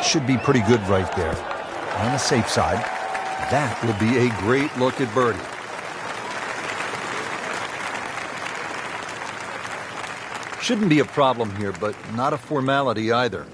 should be pretty good right there. On the safe side, that will be a great look at birdie. Shouldn't be a problem here, but not a formality either.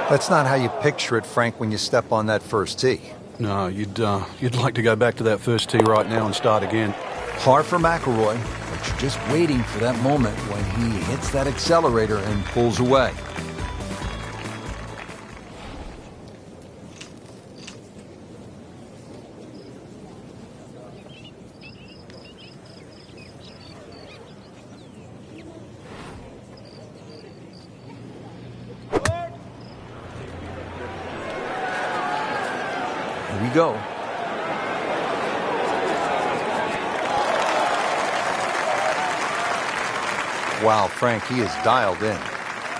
That's not how you picture it, Frank, when you step on that first tee. No, you'd like to go back to that first tee right now and start again. Par for McIlroy, but you're just waiting for that moment when he hits that accelerator and pulls away. Here we go. Wow, Frank, he is dialed in.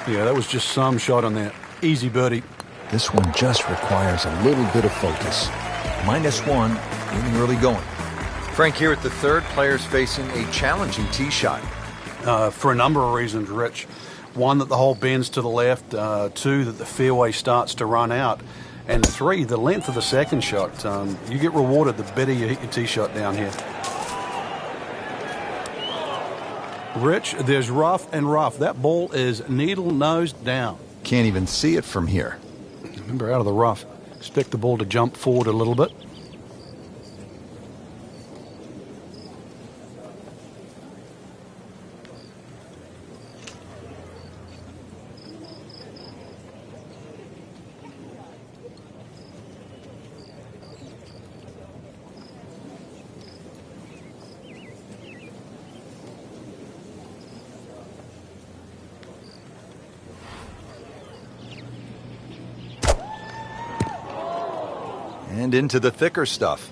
Yeah, that was just some shot on that. Easy birdie. This one just requires a little bit of focus. -1 in the early going. Frank, here at the third, players facing a challenging tee shot. For a number of reasons, Rich. One, that the hole bends to the left. Two, that the fairway starts to run out. And three, the length of the second shot. You get rewarded the better you hit your tee shot down here. Rich, there's rough and rough. That ball is needle-nose down. Can't even see it from here. Remember, out of the rough. Expect the ball to jump forward a little bit. And into the thicker stuff.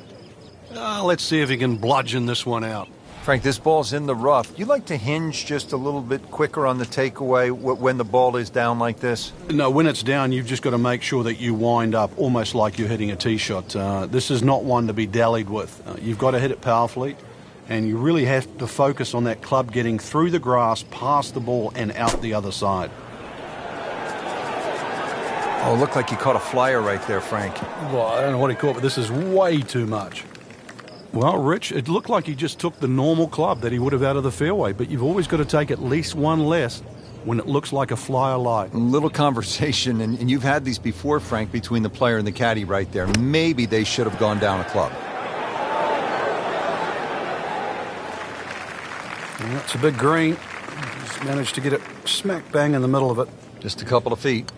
Let's see if he can bludgeon this one out. Frank, this ball's in the rough. You like to hinge just a little bit quicker on the takeaway when the ball is down like this? No, when it's down, you've just got to make sure that you wind up almost like you're hitting a tee shot. This is not one to be dallied with. You've got to hit it powerfully, and you really have to focus on that club getting through the grass, past the ball, and out the other side. Oh, looked like you caught a flyer right there, Frank. Well, I don't know what he caught, but this is way too much. Well, Rich, it looked like he just took the normal club that he would have out of the fairway, but you've always got to take at least one less when it looks like a flyer light. A little conversation, and you've had these before, Frank, between the player and the caddy right there. Maybe they should have gone down a club. And that's a big green. He's managed to get it smack bang in the middle of it. Just a couple of feet.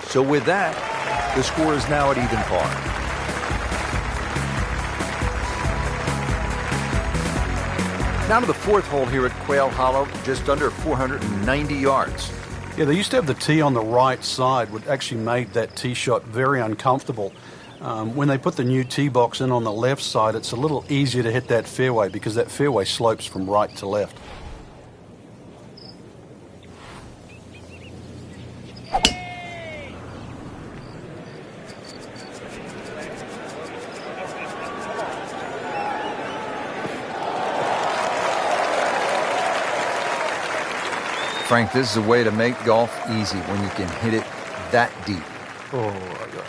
So with that, the score is now at even par. Now to the fourth hole here at Quail Hollow, just under 490 yards. Yeah, they used to have the tee on the right side, which actually made that tee shot very uncomfortable. When they put the new tee box in on the left side, it's a little easier to hit that fairway because that fairway slopes from right to left. Frank, this is a way to make golf easy when you can hit it that deep. Oh,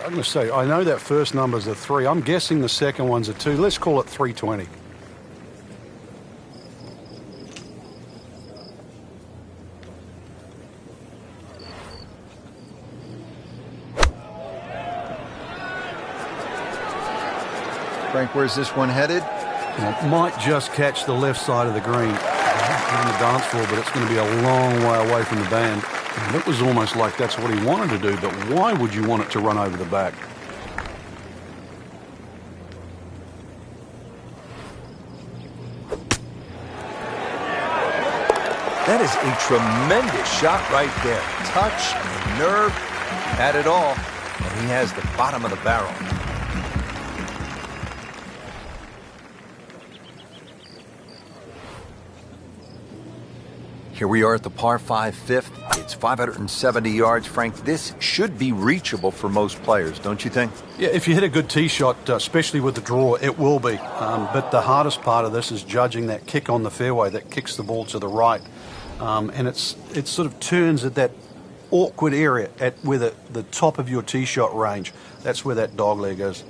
I'm going to say, I know that first number's a 3. I'm guessing the second one's a 2. Let's call it 320. Frank, where's this one headed? It might just catch the left side of the green. On the dance floor, but it's going to be a long way away from the band. And it was almost like that's what he wanted to do, but why would you want it to run over the back? That is a tremendous shot right there. Touch, nerve, had it all, and he has the bottom of the barrel. Here we are at the par 5 fifth. It's 570 yards. Frank, this should be reachable for most players, don't you think? Yeah, if you hit a good tee shot, especially with the draw, it will be. But the hardest part of this is judging that kick on the fairway that kicks the ball to the right. And it sort of turns at that awkward area at where the top of your tee shot range. That's where that dog leg is.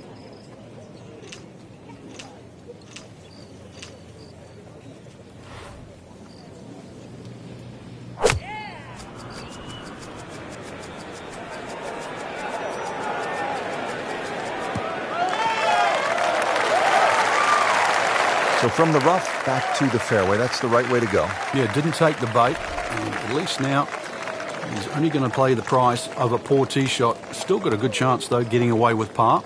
So from the rough back to the fairway, that's the right way to go. Yeah, didn't take the bait. And at least now he's only going to play the price of a poor tee shot. Still got a good chance, though, getting away with par.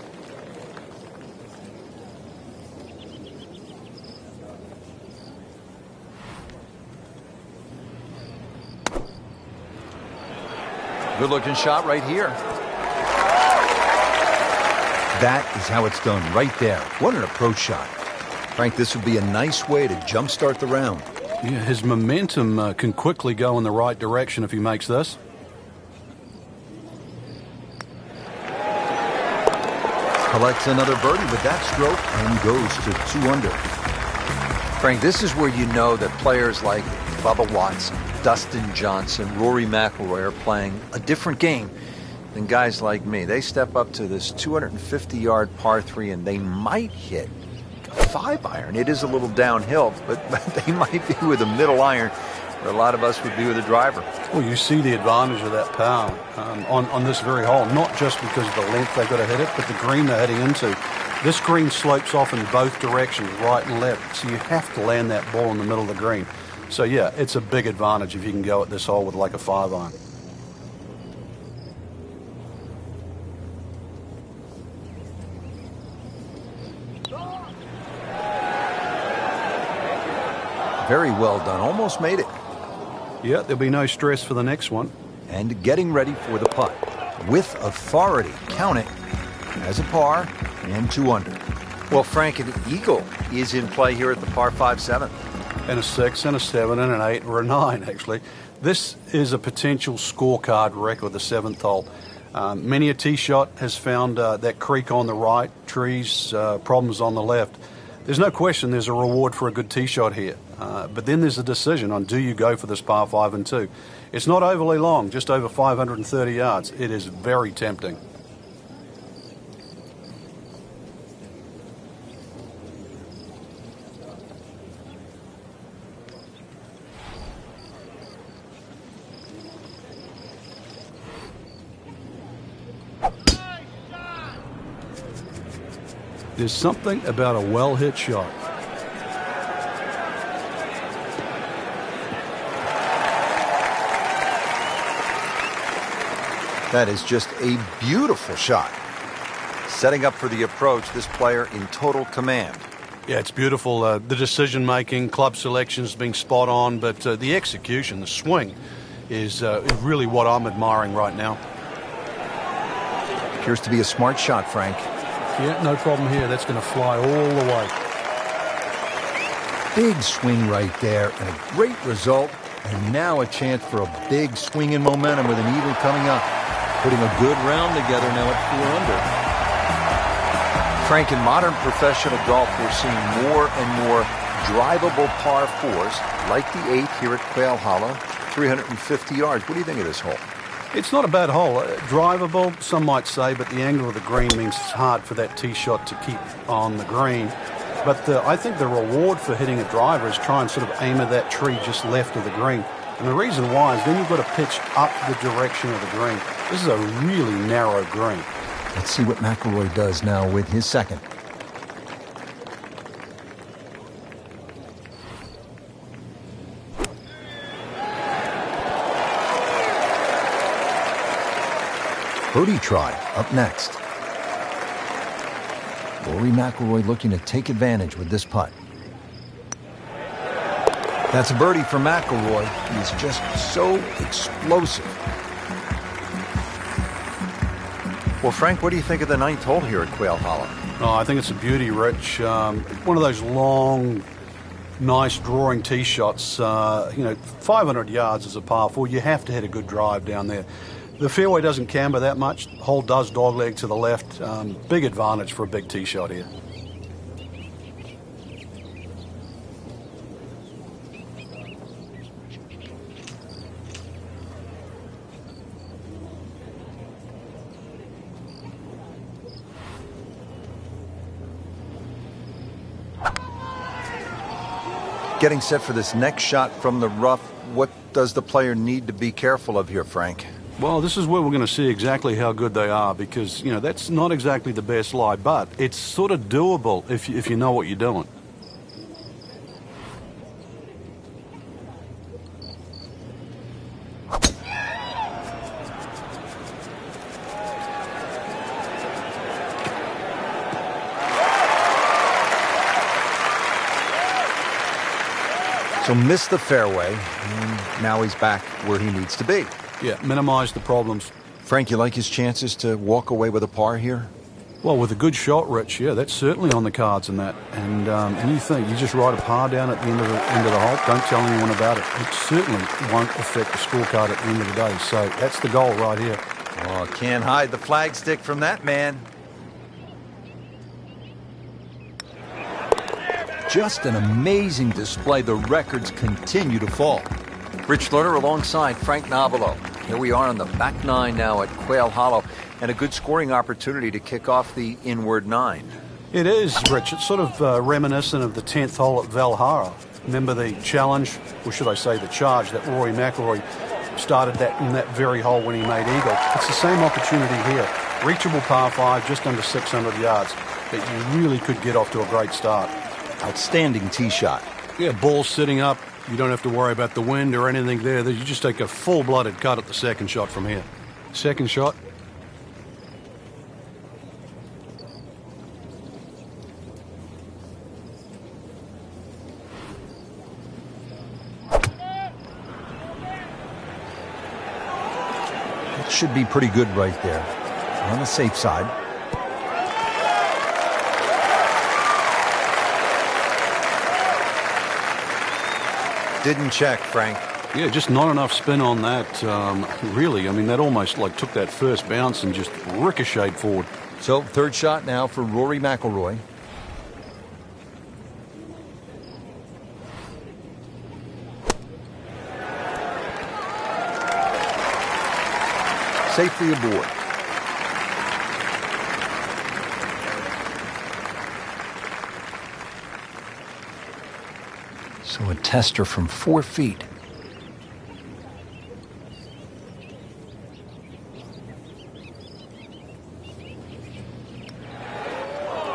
Good-looking shot right here. That is how it's done, right there. What an approach shot. Frank, this would be a nice way to jumpstart the round. Yeah, his momentum can quickly go in the right direction if he makes this. Collects another birdie with that stroke and goes to 2 under. Frank, this is where you know that players like Bubba Watson, Dustin Johnson, Rory McIlroy are playing a different game than guys like me. They step up to this 250-yard par 3 and they might hit a 5-iron. It is a little downhill, but they might be with a middle iron where a lot of us would be with a driver. Well, you see the advantage of that power on this very hole, not just because of the length they've got to hit it, but the green they're heading into. This green slopes off in both directions, right and left, so you have to land that ball in the middle of the green. So, yeah, it's a big advantage if you can go at this hole with like a 5-iron. Very well done. Almost made it. Yeah, there'll be no stress for the next one. And getting ready for the putt. With authority. Count it as a par and 2 under. Well, Frank, an eagle is in play here at the par 5-7. And a 6, and a 7, and an 8, or a 9, actually. This is a potential scorecard record, the 7th hole. Many a tee shot has found that creek on the right, trees, problems on the left. There's no question there's a reward for a good tee shot here. But then there's a decision on, do you go for this par 5 and 2? It's not overly long, just over 530 yards. It is very tempting. There's something about a well-hit shot. That is just a beautiful shot. Setting up for the approach, this player in total command. Yeah, it's beautiful. The decision-making, club selections being spot on, but the execution, the swing, is really what I'm admiring right now. Appears to be a smart shot, Frank. Yeah, no problem here. That's going to fly all the way. Big swing right there, and a great result. And now a chance for a big swing in momentum with an eagle coming up. Putting a good round together now at 4 under. Frank, in modern professional golf, we're seeing more and more drivable par 4s, like the 8 here at Quail Hollow, 350 yards. What do you think of this hole? It's not a bad hole. Drivable, some might say, but the angle of the green means it's hard for that tee shot to keep on the green. But I think the reward for hitting a driver is try and sort of aim at that tree just left of the green. And the reason why is then you've got to pitch up the direction of the green. This is a really narrow green. Let's see what McIlroy does now with his second. Birdie try up next. Rory McIlroy looking to take advantage with this putt. That's a birdie for McIlroy. He's just so explosive. Well, Frank, what do you think of the 9th hole here at Quail Hollow? Oh, I think it's a beauty, Rich. One of those long, nice drawing tee shots. 500 yards is a par 4. You have to hit a good drive down there. The fairway doesn't camber that much. Hole does dogleg to the left. Big advantage for a big tee shot here. Getting set for this next shot from the rough, what does the player need to be careful of here, Frank? Well, this is where we're going to see exactly how good they are because, that's not exactly the best lie, but it's sort of doable if you know what you're doing. So missed the fairway, and now he's back where he needs to be. Yeah, minimize the problems. Frank, you like his chances to walk away with a par here? Well, with a good shot, Rich, yeah, that's certainly on the cards in that. And you just write a par down at the end of the hole. Don't tell anyone about it. It certainly won't affect the scorecard at the end of the day. So that's the goal right here. Oh, can't hide the flagstick from that man. Just an amazing display. The records continue to fall. Rich Lerner alongside Frank Nobilo. Here we are on the back nine now at Quail Hollow, and a good scoring opportunity to kick off the inward nine. It is, Rich. It's sort of reminiscent of the 10th hole at Valhalla. Remember the challenge, or should I say the charge, that Rory McIlroy started that in that very hole when he made eagle. It's the same opportunity here. Reachable par 5, just under 600 yards, but you really could get off to a great start. Outstanding tee shot. Yeah, ball sitting up. You don't have to worry about the wind or anything there. You just take a full-blooded cut at the second shot from here. Second shot. It should be pretty good right there. On the safe side. Didn't check, Frank. Yeah, just not enough spin on that. Really, that almost took that first bounce and just ricocheted forward. So, third shot now for Rory McIlroy. Safely aboard. So a tester from 4 feet.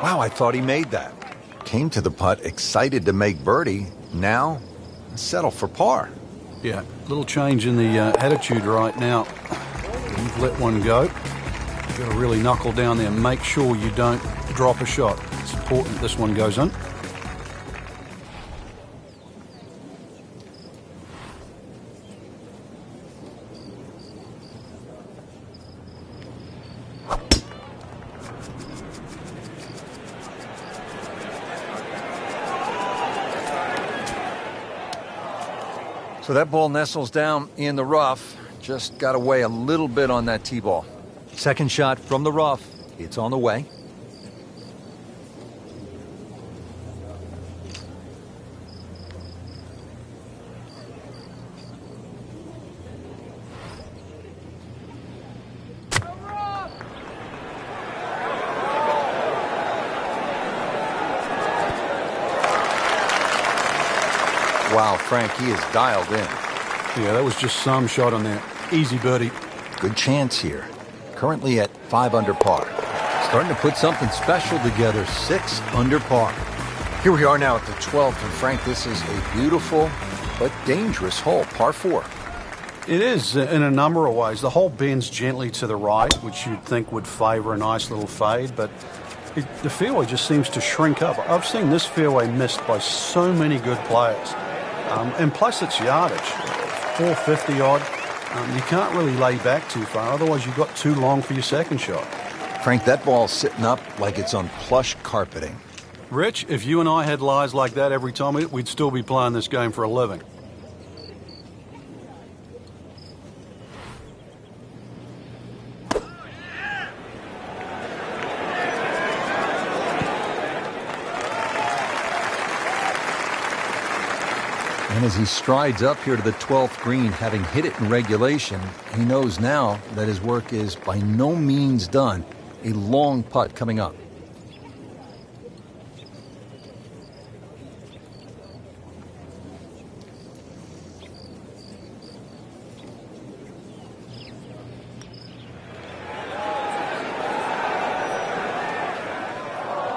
Wow, I thought he made that. Came to the putt, excited to make birdie. Now, settle for par. Yeah, little change in the attitude right now. You've let one go. You've got to really knuckle down there and make sure you don't drop a shot. It's important this one goes in. So that ball nestles down in the rough. Just got away a little bit on that tee ball. Second shot from the rough. It's on the way. Wow, Frank, he is dialed in. Yeah, that was just some shot on there. Easy birdie. Good chance here. Currently at 5 under par. Starting to put something special together. 6 under par. Here we are now at the 12th, and Frank, this is a beautiful but dangerous hole, par 4. It is in a number of ways. The hole bends gently to the right, which you'd think would favor a nice little fade, but the fairway just seems to shrink up. I've seen this fairway missed by so many good players. And plus it's yardage, 450 odd. You can't really lay back too far, otherwise you've got too long for your second shot. Frank, that ball's sitting up like it's on plush carpeting. Rich, if you and I had lies like that every time, we'd still be playing this game for a living. And as he strides up here to the 12th green, having hit it in regulation, he knows now that his work is by no means done. A long putt coming up.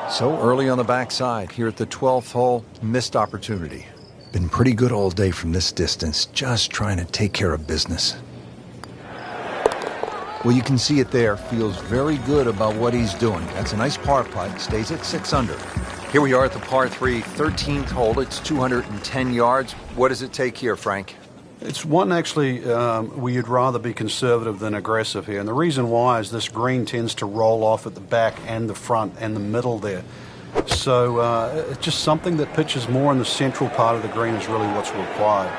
So early on the backside here at the 12th hole, missed opportunity. Been pretty good all day from this distance, just trying to take care of business. Well, you can see it there. Feels very good about what he's doing. That's a nice par putt. Stays at 6 under. Here we are at the par 3, 13th hole. It's 210 yards. What does it take here, Frank? It's one actually where you'd rather be conservative than aggressive here. And the reason why is this green tends to roll off at the back and the front and the middle there. So it's just something that pitches more in the central part of the green is really what's required.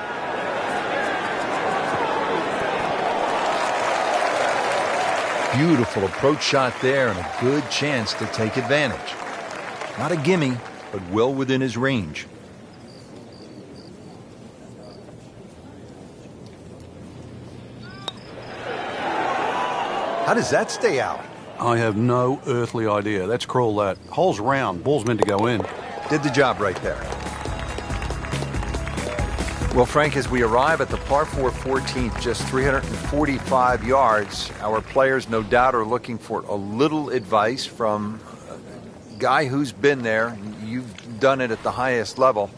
Beautiful approach shot there and a good chance to take advantage. Not a gimme, but well within his range. How does that stay out? I have no earthly idea. Let's crawl that. Hole's round. Ball's meant to go in. Did the job right there. Well, Frank, as we arrive at the par 4 14th, just 345 yards, our players no doubt are looking for a little advice from a guy who's been there. You've done it at the highest level.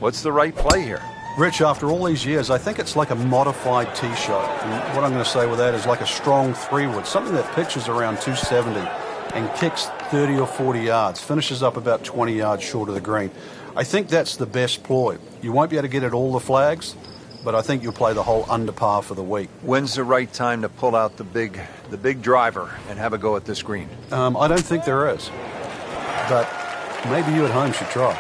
What's the right play here? Rich, after all these years, I think it's like a modified tee shot. And what I'm going to say with that is like a strong 3-wood, something that pitches around 270 and kicks 30 or 40 yards, finishes up about 20 yards short of the green. I think that's the best ploy. You won't be able to get at all the flags, but I think you'll play the hole under par for the week. When's the right time to pull out the big driver and have a go at this green? I don't think there is, but maybe you at home should try.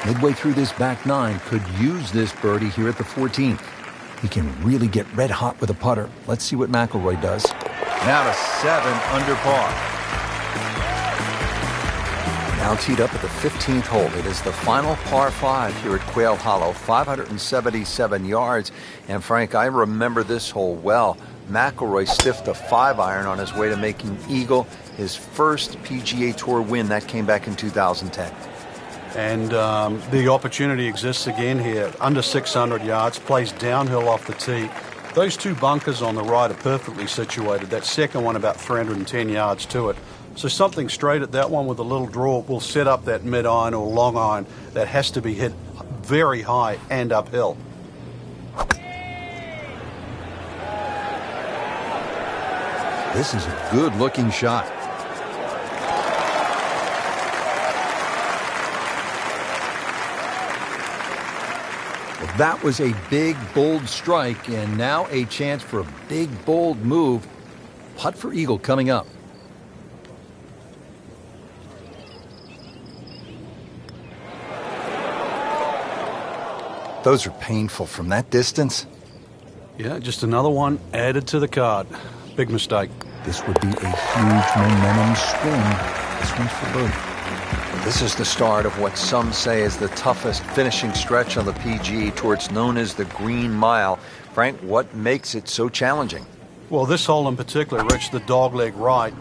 Midway through this back 9, could use this birdie here at the 14th. He can really get red hot with a putter. Let's see what McIlroy does. Now to 7 under par. Now teed up at the 15th hole. It is the final par 5 here at Quail Hollow, 577 yards. And Frank, I remember this hole well. McIlroy stiffed a 5-iron on his way to making eagle, his first PGA Tour win. That came back in 2010. And the opportunity exists again here. Under 600 yards, plays downhill off the tee. Those two bunkers on the right are perfectly situated. That second one about 310 yards to it. So something straight at that one with a little draw will set up that mid-iron or long iron that has to be hit very high and uphill. This is a good-looking shot. That was a big, bold strike, and now a chance for a big, bold move. Putt for eagle coming up. Those are painful from that distance. Yeah, just another one added to the card. Big mistake. This would be a huge momentum swing. This one's for birdie. This is the start of what some say is the toughest finishing stretch on the PGA Tour. It's known as the Green Mile. Frank, what makes it so challenging? Well, this hole in particular, Rich, the dogleg right,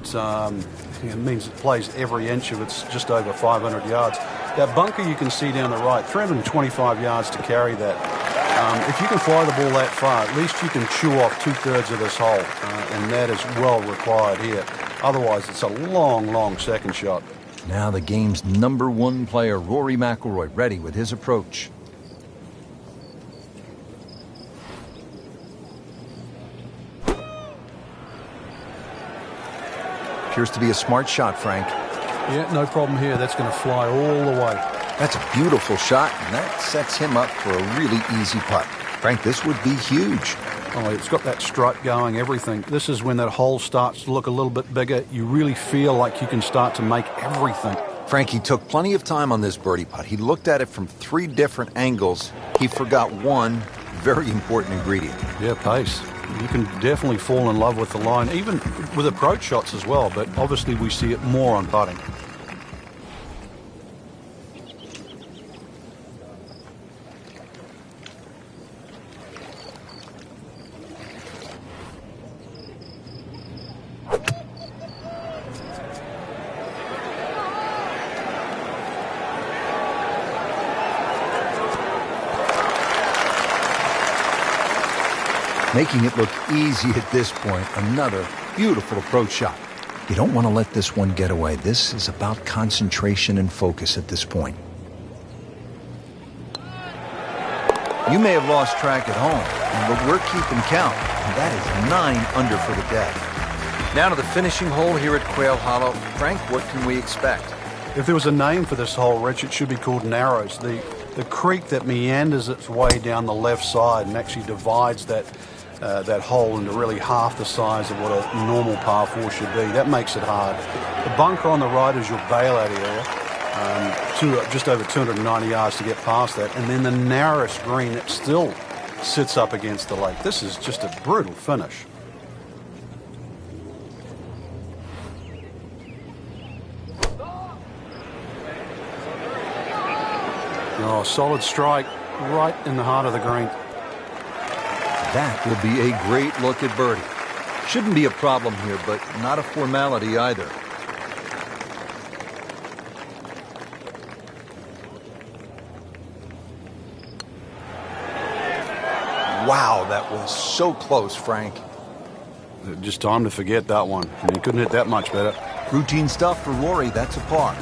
it means it plays every inch of it's just over 500 yards. That bunker you can see down the right, 325 yards to carry that. If you can fly the ball that far, at least you can chew off 2/3 of this hole, and that is well required here. Otherwise, it's a long, long second shot. Now the game's #1 player, Rory McIlroy, ready with his approach. Appears to be a smart shot, Frank. Yeah, no problem here. That's going to fly all the way. That's a beautiful shot, and that sets him up for a really easy putt. Frank, this would be huge. Oh, it's got that strut going, everything. This is when that hole starts to look a little bit bigger. You really feel like you can start to make everything Frankie took plenty of time on this birdie putt. He looked at it from 3 different angles. He forgot one very important ingredient. Yeah, pace. You can definitely fall in love with the line, even with approach shots as well, but obviously we see it more on putting. Making it look easy at this point. Another beautiful approach shot. You don't want to let this one get away. This is about concentration and focus at this point. You may have lost track at home, but we're keeping count. And that is 9 under for the day. Now to the finishing hole here at Quail Hollow. Frank, what can we expect? If there was a name for this hole, Rich, it should be called Narrows. The creek that meanders its way down the left side and actually divides that hole into really half the size of what a normal par 4 should be. That makes it hard. The bunker on the right is your bailout area, just over 290 yards to get past that, and then the narrowest green that still sits up against the lake. This is just a brutal finish. Oh, solid strike right in the heart of the green. That will be a great look at birdie. Shouldn't be a problem here, but not a formality either. Wow, that was so close, Frank. Just time to forget that one. I mean, he couldn't hit that much better. Routine stuff for Rory, that's a par.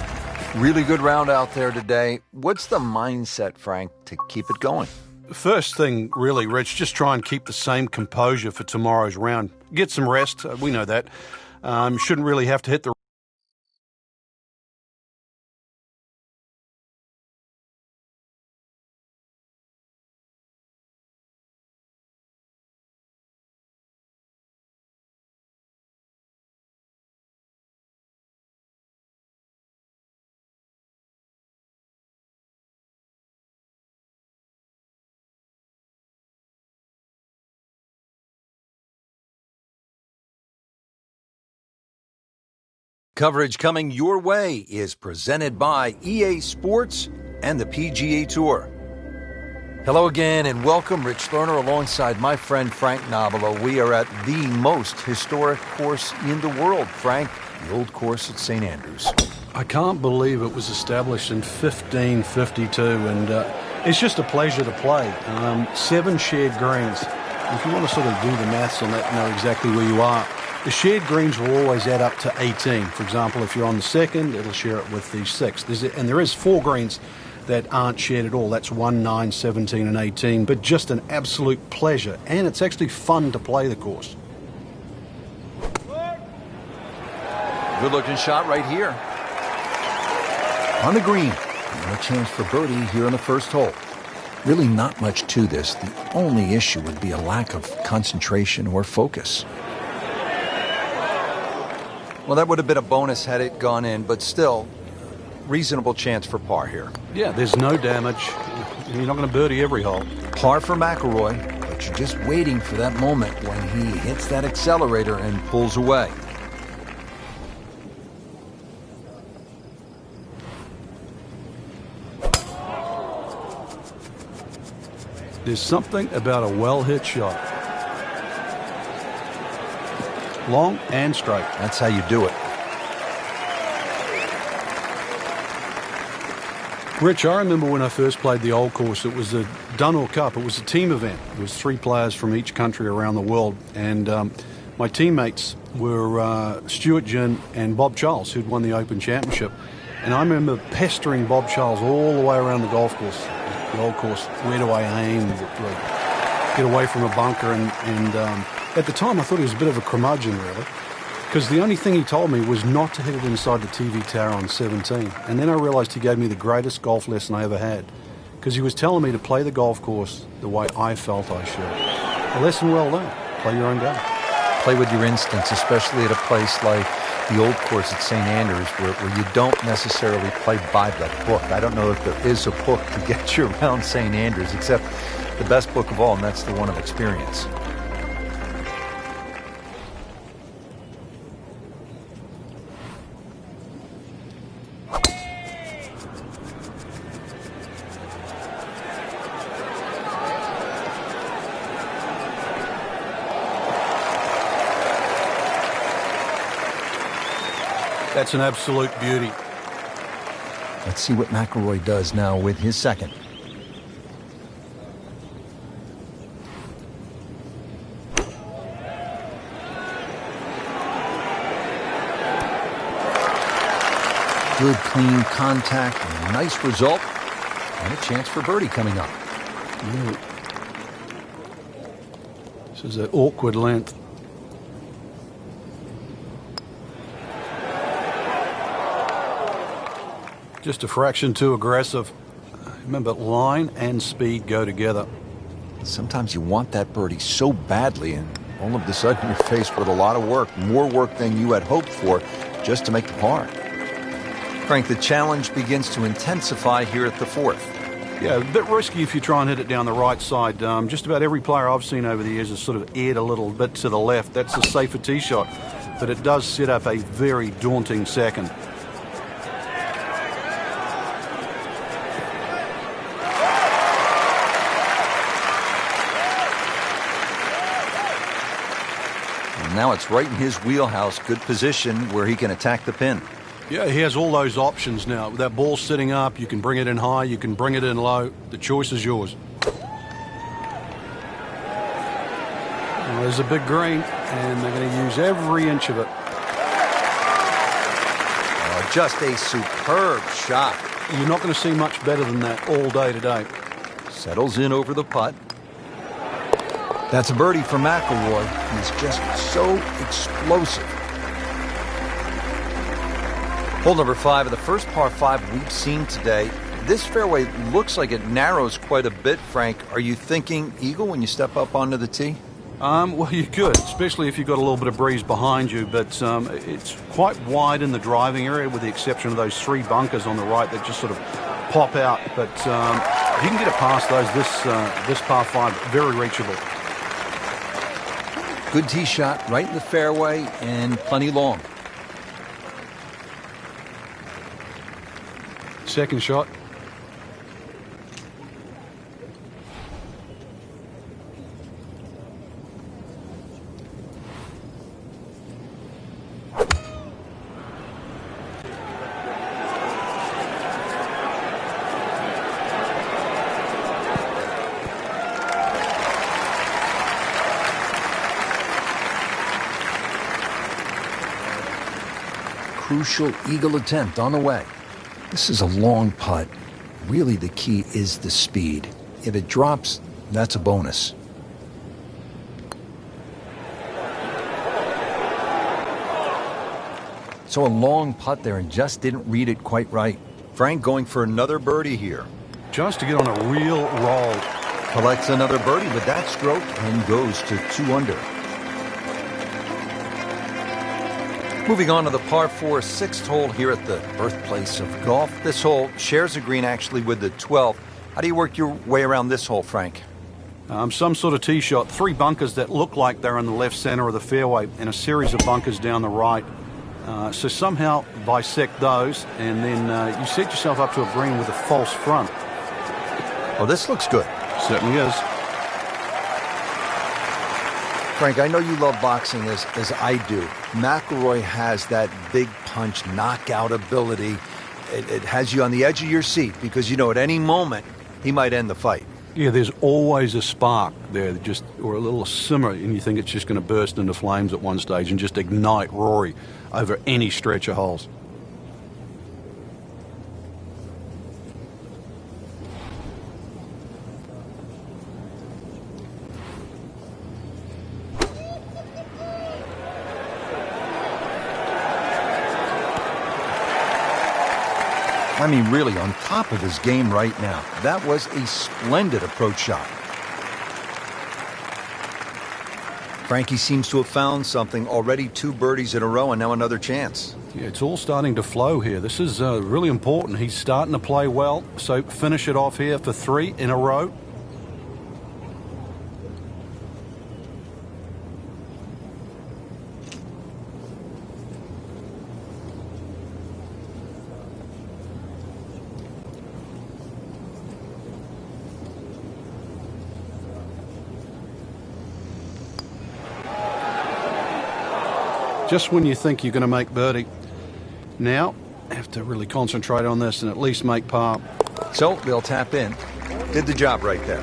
Really good round out there today. What's the mindset, Frank, to keep it going? First thing, really, Rich, just try and keep the same composure for tomorrow's round. Get some rest. We know that. Shouldn't really have to hit the Coverage coming your way is presented by EA Sports and the PGA Tour. Hello again and welcome. Rich Lerner alongside my friend Frank Nobilo. We are at the most historic course in the world, Frank, the old course at St. Andrews. I can't believe it was established in 1552, and it's just a pleasure to play. 7 shared greens. If you want to sort of do the maths on that and know exactly where you are, the shared greens will always add up to 18. For example, if you're on the second, it'll share it with the sixth. And there is 4 greens that aren't shared at all. That's 1, 9, 17, and 18. But just an absolute pleasure. And it's actually fun to play the course. Good looking shot right here. On the green. And a chance for birdie here on the first hole. Really not much to this. The only issue would be a lack of concentration or focus. Well, that would have been a bonus had it gone in, but still, reasonable chance for par here. Yeah, there's no damage. You're not going to birdie every hole. Par for McIlroy, but you're just waiting for that moment when he hits that accelerator and pulls away. There's something about a well-hit shot. Long and straight. That's how you do it. Rich, I remember when I first played the old course, it was a Dunhill Cup. It was a team event. It was 3 players from each country around the world. And my teammates were Stuart Ginn and Bob Charles, who'd won the Open Championship. And I remember pestering Bob Charles all the way around the golf course, the old course. Where do I aim? Get away from a bunker. And at the time, I thought he was a bit of a curmudgeon, really, because the only thing he told me was not to hit it inside the TV tower on 17. And then I realized he gave me the greatest golf lesson I ever had, because he was telling me to play the golf course the way I felt I should. A lesson well learned. Play your own game. Play with your instincts, especially at a place like the old course at St. Andrews where you don't necessarily play by the book. I don't know if there is a book to get you around St. Andrews, except the best book of all, and that's the one of experience. That's an absolute beauty. Let's see what McIlroy does now with his second. Good, clean contact, a nice result, and a chance for birdie coming up. This is an awkward length. Just a fraction too aggressive. Remember, line and speed go together. Sometimes you want that birdie so badly, and all of a sudden you're faced with a lot of work, more work than you had hoped for, just to make the par. Frank, the challenge begins to intensify here at the fourth. Yeah, a bit risky if you try and hit it down the right side. Just about every player I've seen over the years has sort of aired a little bit to the left. That's a safer tee shot, but it does set up a very daunting second. Now it's right in his wheelhouse, good position where he can attack the pin. Yeah, he has all those options now. With that ball sitting up, you can bring it in high, you can bring it in low. The choice is yours. Well, there's a big green, and they're going to use every inch of it. Oh, just a superb shot. You're not going to see much better than that all day today. Settles in over the putt. That's a birdie for McIlroy. He's just so explosive. Hole number 5 of the first par 5 we've seen today. This fairway looks like it narrows quite a bit, Frank. Are you thinking eagle when you step up onto the tee? Well, you could, especially if you've got a little bit of breeze behind you, but it's quite wide in the driving area with the exception of those 3 bunkers on the right that just sort of pop out. But if you can get it past those, this par 5, very reachable. Good tee shot right in the fairway and plenty long. Second shot. Crucial eagle attempt on the way. This is a long putt. Really, the key is the speed. If it drops, that's a bonus. So a long putt there and just didn't read it quite right. Frank going for another birdie here. Just to get on a real roll. Collects another birdie with that stroke and goes to 2 under. Moving on to the par 4 6th hole here at the birthplace of golf. This hole shares a green actually with the 12th. How do you work your way around this hole, Frank? Some sort of tee shot. 3 bunkers that look like they're in the left center of the fairway and a series of bunkers down the right. So somehow bisect those and then you set yourself up to a green with a false front. Oh, this looks good. Certainly is. Frank, I know you love boxing as I do. McIlroy has that big punch knockout ability. It has you on the edge of your seat because you know at any moment he might end the fight. Yeah, there's always a spark there, or a little simmer, and you think it's just going to burst into flames at one stage and just ignite Rory over any stretch of holes. I mean, really on top of his game right now. That was a splendid approach shot. Frankie seems to have found something. Already 2 birdies in a row and now another chance. Yeah, it's all starting to flow here. This is really important. He's starting to play well, so finish it off here for 3 in a row. Just when you think you're going to make birdie, now have to really concentrate on this and at least make par. So they'll tap in. Did the job right there.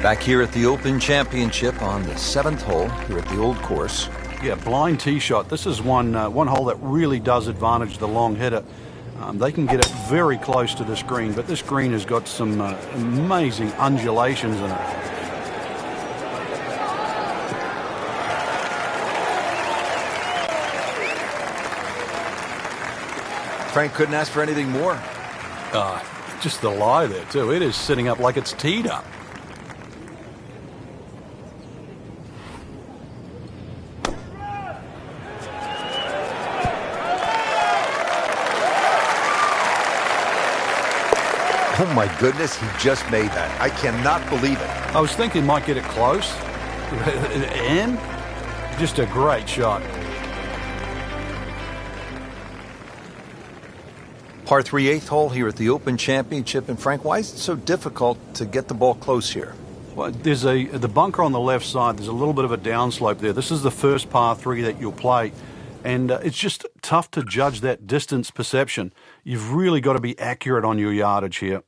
Back here at the Open Championship on the 7th hole here at the old course. Yeah, blind tee shot. This is one hole that really does advantage the long hitter. They can get it very close to this green, but this green has got some amazing undulations in it. Frank couldn't ask for anything more. Just the lie there, too. It is sitting up like it's teed up. Oh, my goodness, he just made that. I cannot believe it. I was thinking he might get it close. And just a great shot. Par 3 8th hole here at the Open Championship. And Frank, why is it so difficult to get the ball close here? Well, there's the bunker on the left side. There's a little bit of a downslope there. This is the first par 3 that you'll play. And it's just tough to judge that distance perception. You've really got to be accurate on your yardage here.